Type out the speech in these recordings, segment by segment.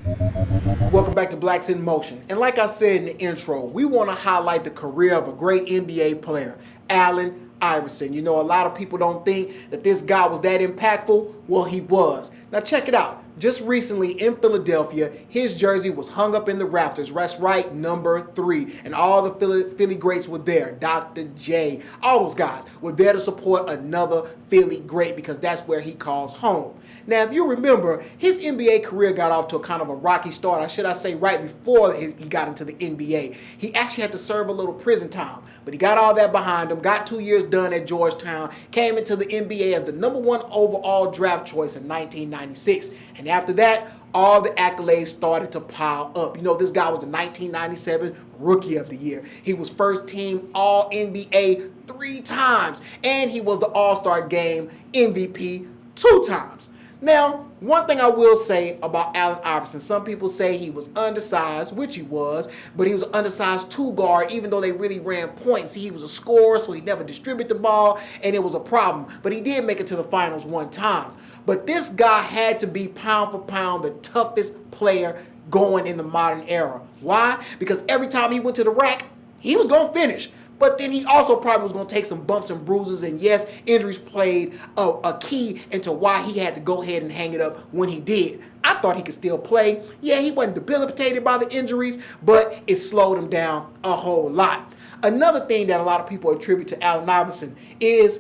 Welcome back to Blacks in Motion. And like I said in the intro, we want to highlight the career of a great NBA player, Allen Iverson. You know, a lot of people don't think that this guy was that impactful. Well, he was. Now check it out. Just recently in Philadelphia, his jersey was hung up in the Raptors. That's right, number 3. And all the Philly greats were there. Dr. J, all those guys were there to support another Philly great because that's where he calls home. Now, if you remember, his NBA career got off to a kind of a rocky start, or should I say right before he got into the NBA. He actually had to serve a little prison time, but he got all that behind him, got 2 years done at Georgetown, came into the NBA as the #1 overall draft choice in 1996. And after that, all the accolades started to pile up. You know, this guy was the 1997 Rookie of the Year. He was first team All-NBA 3 times, and he was the All-Star Game MVP 2 times. Now, one thing I will say about Allen Iverson, some people say he was undersized, which he was, but he was an undersized 2 guard, even though they really ran points. See, he was a scorer, so he never distributed the ball, and it was a problem. But he did make it to the finals 1 time. But this guy had to be pound for pound the toughest player going in the modern era. Why? Because every time he went to the rack, he was going to finish. But then he also probably was going to take some bumps and bruises. And yes, injuries played a key into why he had to go ahead and hang it up when he did. I thought he could still play. Yeah, he wasn't debilitated by the injuries, but it slowed him down a whole lot. Another thing that a lot of people attribute to Allen Iverson is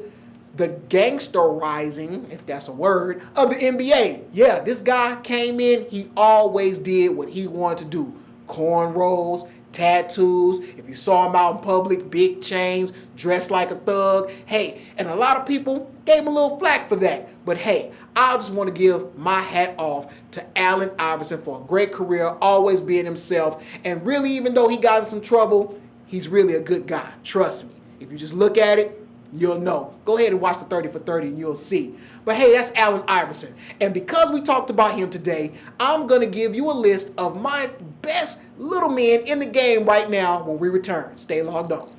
the gangsterizing, if that's a word, of the NBA. Yeah, this guy came in, he always did what he wanted to do. Cornrows, tattoos, if you saw him out in public, big chains, dressed like a thug. Hey, and a lot of people gave him a little flack for that. But hey, I just want to give my hat off to Allen Iverson for a great career, always being himself. And really, even though he got in some trouble, he's really a good guy. Trust me. If you just look at it, you'll know. Go ahead and watch the 30 for 30 and you'll see. But hey, that's Allen Iverson. And because we talked about him today, I'm going to give you a list of my best little men in the game right now when we return. Stay logged on.